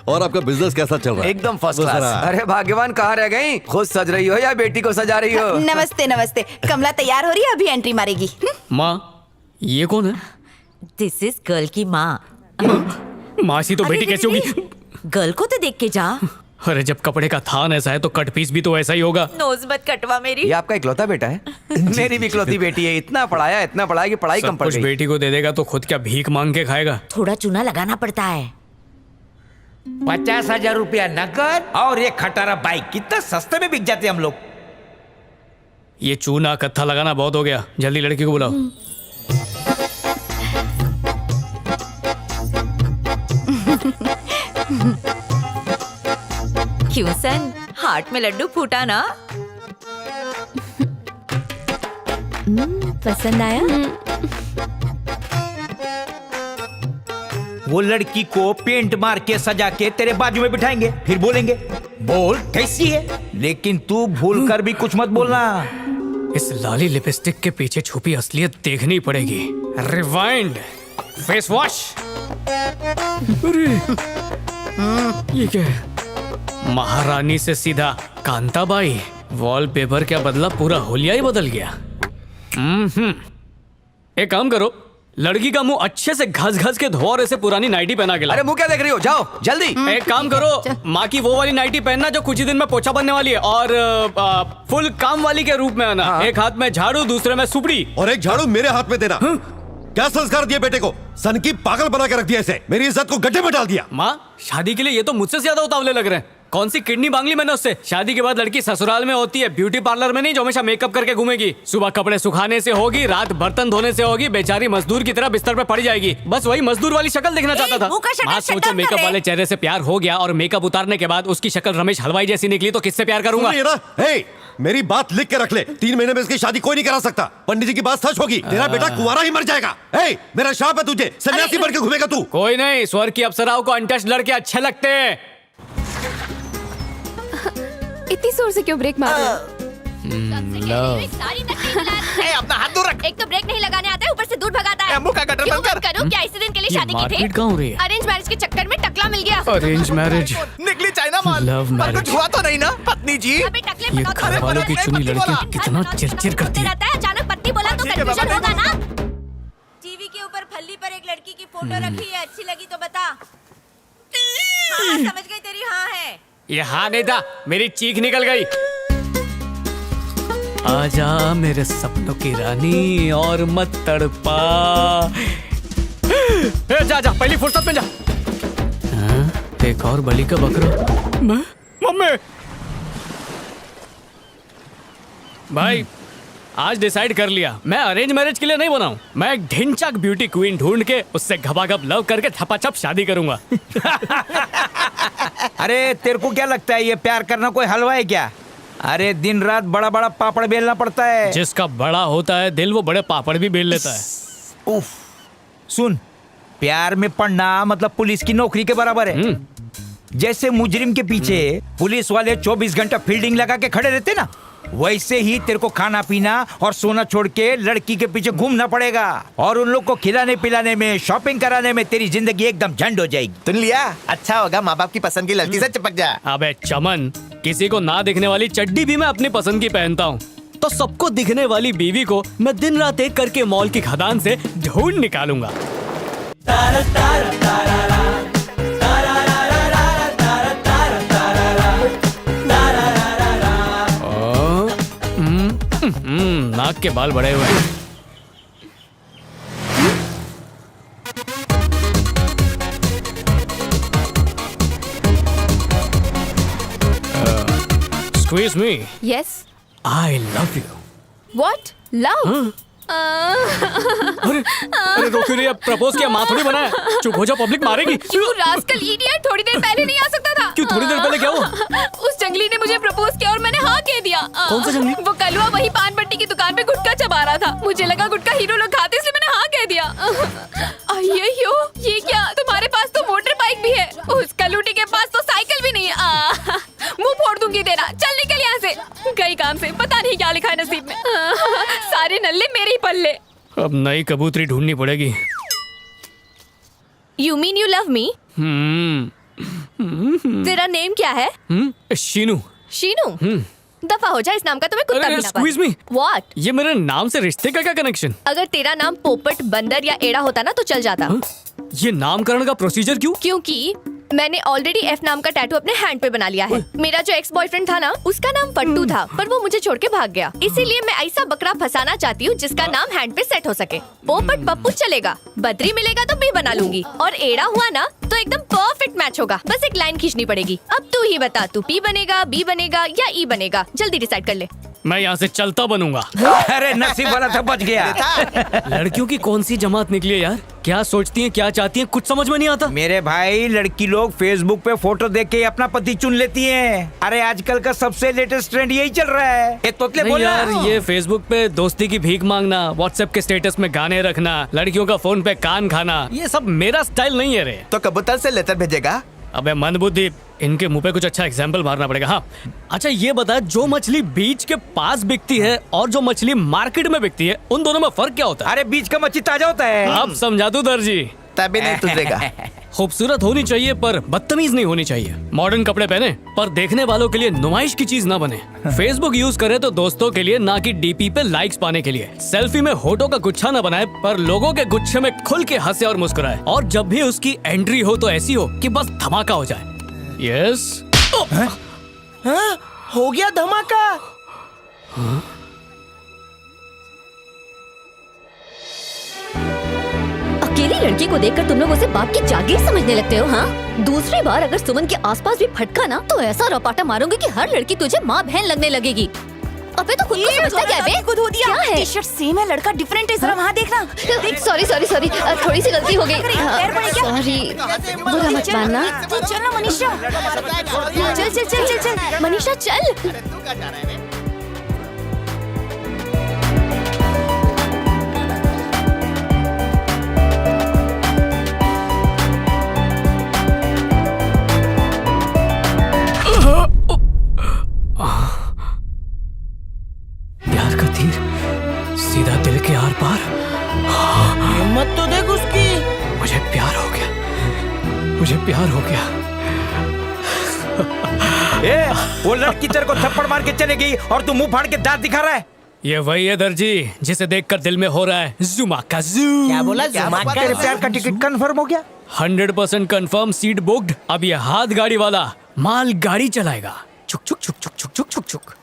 और आपका बिजनेस कैसा चल रहा है? एकदम फर्स्ट क्लास। अरे भाग्यवान, कहाँ रह गई? खुद सज रही हो या बेटी को सजा रही हो? नमस्ते नमस्ते। कमला तैयार हो रही है, अभी एंट्री मारेगी। माँ, ये कौन है? दिस इज गर्ल की माँ। मासी तो बेटी कैसे होगी? गर्ल को तो देख के जा। अरे जब कपड़े का थान ऐसा है तो कट पीस भी तो ऐसा ही होगा। नोज मत कटवा मेरी। ये आपका इकलौता बेटा है? मेरी भी इकलौती बेटी है। इतना पढ़ाया कि पढ़ाई कम सब पड़ कुछ गई। बेटी को दे देगा तो खुद क्या भीख मांग के खाएगा? थोड़ा चूना लगाना पड़ता है। 50,000 रुपया नकद और ये खटारा बाइक कितना सस्ते में बिक जाते हम लोग। ये चूना कत्था लगाना बहुत हो गया, जल्दी लड़की को बुलाओ। क्यों सन, हार्ट में लड्डू फूटा ना? पसंद आया? वो लड़की को पेंट मार के सजा के तेरे बाजू में बिठाएंगे, फिर बोलेंगे बोल कैसी है, लेकिन तू भूल कर भी कुछ मत बोलना। इस लाली लिपस्टिक के पीछे छुपी असलियत देखनी पड़ेगी। Rewind, face wash. अरे ये क्या है? महारानी से सीधा कांताबाई। वॉलपेपर क्या बदला, पूरा होलिया ही बदल गया। एक काम करो, लड़की का मुंह अच्छे से घस घस के धो और इसे पुरानी नाइटी पहना के लाओ। अरे मुंह क्या देख रही हो, जाओ जल्दी। एक काम करो, माँ की वो वाली नाइटी पहनना जो कुछ ही दिन में पोछा बनने वाली है, और फुल काम वाली के रूप में आना। हाँ। एक हाथ में झाड़ू, दूसरे में सुपड़ी। और एक झाड़ू मेरे हाथ में देना। क्या संस्कार दिए बेटे को? सन की पागल बना के रख दिया इसे, मेरी इज्जत को गड्ढे में डाल दिया। माँ, शादी के लिए ये तो मुझसे ज्यादा उतावले लग रहे हैं। कौन सी किडनी मांग ली मैंने उससे? शादी के बाद लड़की ससुराल में होती है, ब्यूटी पार्लर में नहीं जो हमेशा मेकअप करके घूमेगी। सुबह कपड़े सुखाने से होगी, रात बर्तन धोने से होगी, बेचारी मजदूर की तरह बिस्तर पे पड़ी जाएगी। बस वही मजदूर वाली शक्ल देखना चाहता था। मुंह का शटर माँ शट सोचो, डाउन मेकअप कर वाले चेहरे से प्यार हो गया और मेकअप उतारने के बाद उसकी शक्ल रमेश हलवाई जैसी निकली तो किससे प्यार करूंगा? सुनिए ना, हे, मेरी बात लिख के रख ले। 3 महीने में इसकी शादी कोई नहीं करा सकता। पंडित जी की बात सच होगी, तेरा बेटा कुंवारा ही मर जाएगा। हे, मेरा शाप है तुझे, सन्यासी बन के घूमेगा तू। कोई नहीं, स्वर्ग की अप्सराओं को अनटच्ड लड़के अच्छे लगते हैं। इतनी जोर से क्यों ब्रेक मार रहे हो? अपना हाथ दूर रख। एक तो ब्रेक नहीं लगाने आता है, ऊपर से दूर भगाता है। मुंह का गटर क्यों बंद कर। बंद करूं? क्या इसी दिन के लिए ये शादी की थी? मारपीट कहाँ हो रही है? अरेंज मैरिज के चक्कर में टकला मिल गया। अरेंज मैरिज, निकली चाइना माल। लव पर मैरिज। कुछ हुआ तो नहीं ना पत्नी जी? अबे टकले ये बताओ, घर वालों की चुनी लड़कियां कितना चिरचिर करती है। रहता है, अचानक पत्नी बोला तो ठीक है, बाबा, कंफ्यूजन होगा ना। टीवी के ऊपर फल्ली पर एक लड़की की फोटो रखी है, अच्छी लगी तो बता। हाँ, समझ गई तेरी हाँ है। ये हाँ नहीं था, मेरी चीख निकल गई। आजा मेरे सपनों की रानी और मत तड़पा। जा जा, पहली फुर्सत में जा। हाँ, एक और बलि का बकरा। मम्मी, भाई आज डिसाइड कर लिया, मैं अरेंज मैरिज के लिए नहीं बनाऊं। मैं एक ढिंचाक ब्यूटी क्वीन ढूंढ के उससे घपाघप लव करके छपाछप शादी करूंगा। अरे तेरे को क्या लगता है ये प्यार करना कोई हलवा है क्या? अरे दिन रात बड़ा बड़ा पापड़ बेलना पड़ता है। जिसका बड़ा होता है दिल, वो बड़े पापड़ भी बेल लेता है। उफ, सुन, प्यार में पड़ना मतलब पुलिस की नौकरी के बराबर है। जैसे मुजरिम के पीछे पुलिस वाले 24 घंटा फील्डिंग लगा के खड़े रहते ना, वैसे ही तेरे को खाना पीना और सोना छोड़ के लड़की के पीछे घूमना पड़ेगा। और उन लोग को खिलाने पिलाने में, शॉपिंग कराने में तेरी जिंदगी एकदम झंड हो जाएगी। सुन लिया, अच्छा होगा माँ बाप की पसंद की लड़की से चिपक जा। अबे चमन, किसी को ना दिखने वाली चड्डी भी मैं अपनी पसंद की पहनता हूँ, तो सबको दिखने वाली बीवी को मैं दिन रात एक करके मॉल की खदान से ढूंढ निकालूंगा। नाक के बाल बड़े हुए हैं। Excuse me. Yes. I love you. What? Love? अरे रोक क्यों रही है? प्रपोज किया, माँ थोड़ी बनाया। चुप हो जाओ, पब्लिक मारेगी। क्यों रास्कल इडियट, थोड़ी देर पहले नहीं आ सकता था? क्यों थोड़ी देर पहले क्या हुआ? उस जंगली ने मुझे प्रपोज किया और मैंने हाँ कह दिया। कौन सा जंगली? वो कलवा वही पान पट्टी की दुकान पे गुटखा चबा रहा था। मुझे लगा गुटखा हीरो लोग खाते, इसलिए मैंने हाँ कह दिया। अय्यो, ये क्या? तुम्हारे पास तो मोटर बाइक भी है, उस कलूटी के पास तो साइकिल भी नहीं है। मुंह फोड़ दूंगी तेरा, चल निकल यहाँ से। गई काम से, पता नहीं क्या लिखा है नसीब में। सारे नल्ले मेरे ही पल्ले। अब नई कबूतरी ढूंढनी पड़ेगी। You mean you love me? तेरा नेम क्या है? शीनू। शीनू? दफा हो जा, इस नाम का तुम्हें कुत्ता भी ना एक्सक्यूज मी, व्हाट? ये मेरे नाम से रिश्ते का क्या कनेक्शन? अगर तेरा नाम पोपट, बंदर या एड़ा होता ना तो चल जाता। ये नामकरण का प्रोसीजर क्यों? क्योंकि मैंने ऑलरेडी एफ नाम का टैटू अपने हैंड पे बना लिया है। मेरा जो एक्स बॉयफ्रेंड था ना, उसका नाम फट्टू था, पर वो मुझे छोड़ के भाग गया। इसीलिए मैं ऐसा बकरा फंसाना चाहती हूँ जिसका नाम हैंड पे सेट हो सके। पोपट पप्पू चलेगा, बद्री मिलेगा तो भी बना लूंगी, और एड़ा हुआ ना तो एकदम परफेक्ट मैच होगा। बस एक लाइन खींचनी पड़ेगी। अब तू ही बता, तू पी बनेगा, बी बनेगा या ई बनेगा? जल्दी डिसाइड कर ले। मैं यहाँ से चलता बनूंगा। अरे नसीब वाला था, बच गया। लड़कियों की कौन सी जमात निकली है यार? क्या सोचती हैं, क्या चाहती हैं, कुछ समझ में नहीं आता। मेरे भाई, लड़की लोग फेसबुक पे फोटो देख के अपना पति चुन लेती हैं। अरे आजकल का सबसे लेटेस्ट ट्रेंड यही चल रहा है। ये तोतले नहीं बोला यार, ये फेसबुक पे दोस्ती की भीख मांगना, व्हाट्सएप के स्टेटस में गाने रखना, लड़कियों का फोन पे कान खाना, ये सब मेरा स्टाइल नहीं है रे। तो कबूतर से लेटर भेजेगा? अबे मंदबुद्धि, इनके मुंह पे कुछ अच्छा एग्जाम्पल मारना पड़ेगा। हाँ, अच्छा ये बता, जो मछली बीच के पास बिकती है और जो मछली मार्केट में बिकती है, उन दोनों में फर्क क्या होता है? अरे बीच का मच्छी ताजा होता है। अब समझा तू दर्जी। तभी नहीं तुझेगा। खूबसूरत होनी चाहिए पर बदतमीज नहीं होनी चाहिए। मॉडर्न कपड़े पहने पर देखने वालों के लिए नुमाइश की चीज ना बने। फेसबुक यूज करे तो दोस्तों के लिए, ना कि डीपी पे लाइक्स पाने के लिए। सेल्फी में होठों का गुच्छा ना बनाए पर लोगों के गुच्छे में खुल के हंसे और मुस्कुराए। और जब भी उसकी एंट्री हो तो ऐसी हो कि बस धमाका हो जाए। यस। हो गया धमाका। अकेली लड़की को देखकर तुम लोग उसे बाप की जागीर समझने लगते हो, हाँ? दूसरी बार अगर सुमन के आसपास भी फटका ना तो ऐसा रपाटा मारूंगी कि हर लड़की तुझे माँ बहन लगने लगेगी। अबे तो खुद को समझता क्या बे? खुद हो दिया। क्या है? टी-शर्ट सेम है, लड़का डिफरेंट है, जरा वहाँ देखना। सॉरी सॉरी सॉरी, थोड़ी सी गलती हो गई। पैर पड़े क्या? सॉरी, बुरा मत मानना। तू चल ना मनीषा। चल चल चल चल चल मनीषा चल। प्यार का तीर सीधा दिल के आर पार। हिम्मत तो देख उसकी। मुझे प्यार हो गया, मुझे प्यार हो गया। वो लड़की तेरे को थप्पड़ मार के चले गई और तू मुंह फाड़ के दांत दिखा रहा है। ये वही है दर्जी जिसे देखकर दिल में हो रहा है जुमा का जू। क्या बोला? तेरे प्यार का टिकट कंफर्म हो गया? 100% कंफर्म, सीट बुक्ड। अब ये हाथ गाड़ी वाला माल गाड़ी चलाएगा। चुक चुक चुक चुक चुक चुक चुक चुक।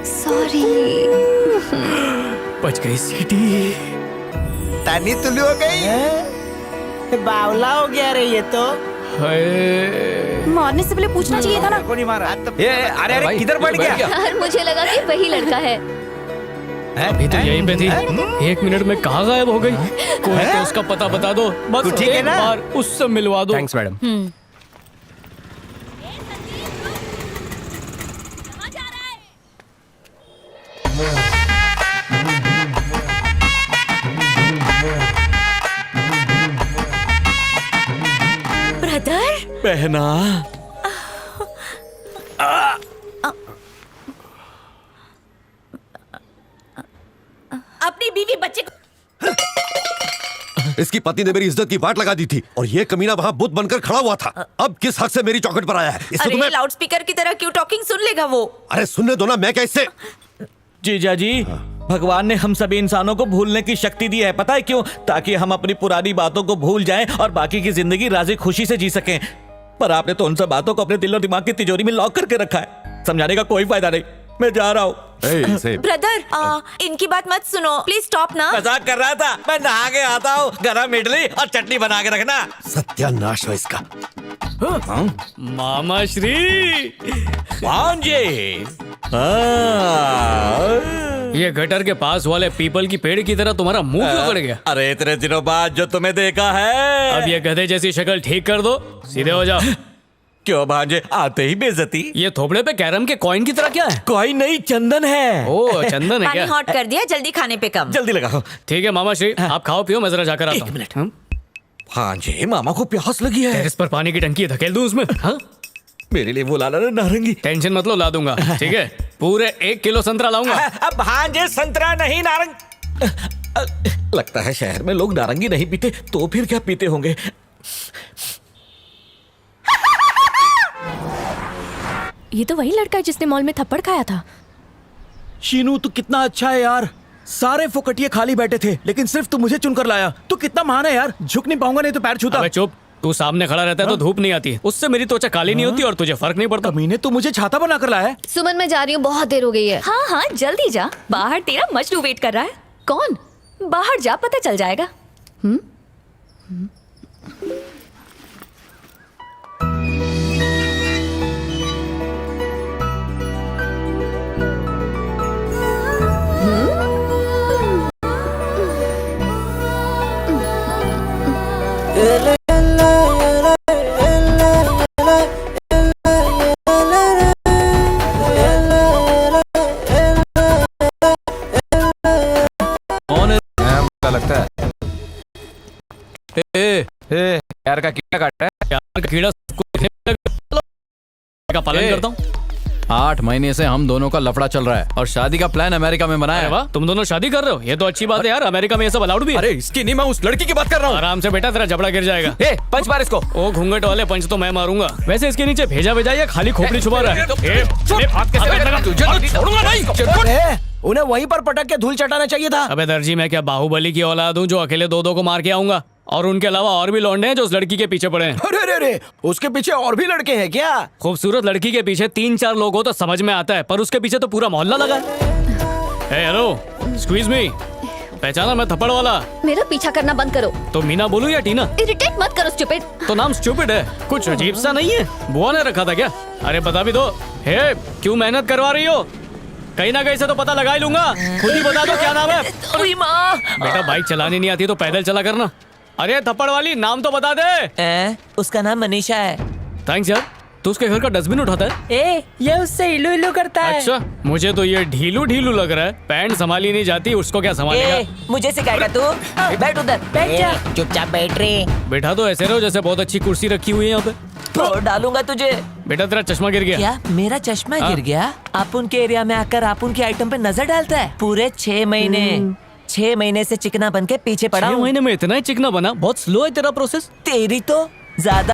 सॉरी। बच गई सीटी। तानी तुलू हो गई। बावला हो गया रे ये तो। हाय। मारने से पहले पूछना चाहिए था ना। को नहीं मारा। अरे अरे किधर बढ़ गया? यार मुझे लगा कि वही लड़का है। अभी तो यहीं पे थी, 1 मिनट में कहाँ गायब हो गई? कोई तो उसका पता बता दो, बस तू ठीक है एक ना? बार उससे मिलवा दो। Thanks madam. ब्रदर, बहना, अपनी बीवी बच्चे को इसकी पति ने मेरी इज्जत की वाट लगा दी थी और ये कमीना वहाँ बुत बनकर खड़ा हुआ था। अब किस हक से मेरी चौखट पर आया है? इससे अरे तुम्हें लाउड स्पीकर की तरह क्यों टॉकिंग सुन लेगा वो? अरे सुनने दो ना, मैं क्या इससे? जीजा जी, भगवान ने हम सभी इंसानों को भूलने की शक्ति दी है। पता है क्यों? ताकि हम अपनी पुरानी बातों को भूल जाएं और बाकी की जिंदगी राजी खुशी से जी सकें। पर आपने तो उन सब बातों को अपने दिल और दिमाग की तिजोरी में लॉक करके रखा है। समझाने का कोई फायदा नहीं, मैं जा रहा हूँ। ब्रदर, इनकी बात मत सुनो, प्लीज स्टॉप ना। मजाक कर रहा था, मैं नहा के आता हूँ। गरम इडली और चटनी बना के रखना। सत्यानाश हो इसका। मामा श्री भांजे। ये गटर के पास वाले पीपल की पेड़ की तरह तुम्हारा मुंह क्यों पड़ गया? अरे इतने दिनों बाद जो तुम्हें देखा है। अब ये गधे जैसी शक्ल ठीक कर दो, सीधे हो जाओ। क्यों भांजे, आते ही बेइज्जती? ये थोबड़े पे कैरम के कॉइन की तरह क्या है? कोई नहीं, चंदन है। ओ चंदन है पानी क्या? हॉट कर दिया, जल्दी खाने पे कम। जल्दी लगाओ। ठीक है मामा श्री, आप खाओ पियो, मैं जरा जाकर आता हूँ। 1 मिनट। भांजे, मामा को प्यास लगी है। टेरेस पर पानी की टंकी है, धकेल दूं उसमें? हाँ? मेरे लिए वो लाना ना नारंगी। टेंशन मत लो, ला दूंगा। ठीक है, पूरे 1 किलो संतरा लाऊंगा। अब भांजे संतरा नहीं नारंग। लगता है शहर में लोग नारंगी नहीं पीते, तो फिर क्या पीते होंगे? ये तो वही लड़का है जिसने मॉल में थप्पड़ खाया था। शीनू तू कितना अच्छा है यार, सारे फोकटिये खाली बैठे थे लेकिन सिर्फ तू मुझे चुनकर लाया। तू कितना महान है यार, झुक नहीं पाऊंगा नहीं तो पैर छूता। अबे चुप, तू सामने खड़ा रहता है तो धूप नहीं आती, उससे मेरी त्वचा काली नहीं होती और तुझे फर्क नहीं पड़ता। कमीने तू मुझे छाता बनाकर लाया है। सुमन मैं जा रही हूँ, बहुत देर हो गई है। हाँ हाँ जल्दी जा, बाहर तेरा मजनू वेट कर रहा है। कौन? बाहर जा, पता चल जाएगा। लगता है यार का कीड़ा काट रहा है। यार का कीड़ा का पालन करता हूँ। 8 महीने से हम दोनों का लफड़ा चल रहा है और शादी का प्लान अमेरिका में बनाया है। वाह, तुम दोनों शादी कर रहे हो, ये तो अच्छी बात है यार। अमेरिका में ये सब अलाउड भी है। अरे इसकी नहीं, मैं उस लड़की की बात कर रहा हूँ। आराम से बेटा, तेरा जबड़ा गिर जाएगा। पंच मार इसको। ओ घूंघट वाले पंच तो मैं मारूंगा। वैसे इसके नीचे भेजा भेजा या खाली खोपड़ी छुपा रहा है। उन्हें वहीं पर पटक के धूल चटाना चाहिए था। अबे दर्जी, मैं क्या बाहुबली की औलाद हूँ जो अकेले दो को मार के आऊंगा? और उनके अलावा और भी लौंडे हैं जो उस लड़की के पीछे पड़े हैं। अरे अरे, उसके पीछे और भी लड़के हैं क्या? खूबसूरत लड़की के पीछे 3-4 लोग हो तो समझ में आता है, पर उसके पीछे तो पूरा मोहल्ला लगा है। हेलो, एक्सक्यूज मी, पहचाना मैं थप्पड़ वाला? मेरा पीछा करना बंद करो। तो मीना बोलूं या टीना? इरिटेट मत करो स्टूपिड। तो नाम स्टूपिड है, कुछ अजीब सा नहीं है? बुआ ने रखा था क्या? अरे बता भी दो। हे, क्यों मेहनत करवा रही हो? कहीं ना कहीं से तो पता लगा ही लूंगा, खुद ही बता दो क्या नाम है। बेटा बाइक चलानी नहीं आती तो पैदल चला करना। अरे थप्पड़ वाली, नाम तो बता दे। उसका नाम मनीषा है। थैंक्स यार, तू उसके घर का डस्टबिन उठाता है? ये उससे इलू इलू करता है। अच्छा, मुझे तो ये ढीलू ढीलू लग रहा है। पैंट संभाली नहीं जाती, उसको क्या संभालेगा? मुझे सिखाएगा तू? बैठ उधर, बैठ जा। चुपचाप बैठ रे। बेटा तो ऐसे रहो जैसे बहुत अच्छी कुर्सी रखी हुई है यहाँ पे। तोड़ डालूंगा तुझे। बेटा तेरा चश्मा गिर गया। क्या मेरा चश्मा गिर गया? आप उनके एरिया में आकर आप उनके आइटम पे नजर डालता है। पूरे 6 महीने 6 महीने से चिकना बन के पीछे पड़ा 6 हूँ। महीने में इतना ही चिकना बना? बहुत स्लो है तेरा प्रोसेस। तेरी तो ज्यादा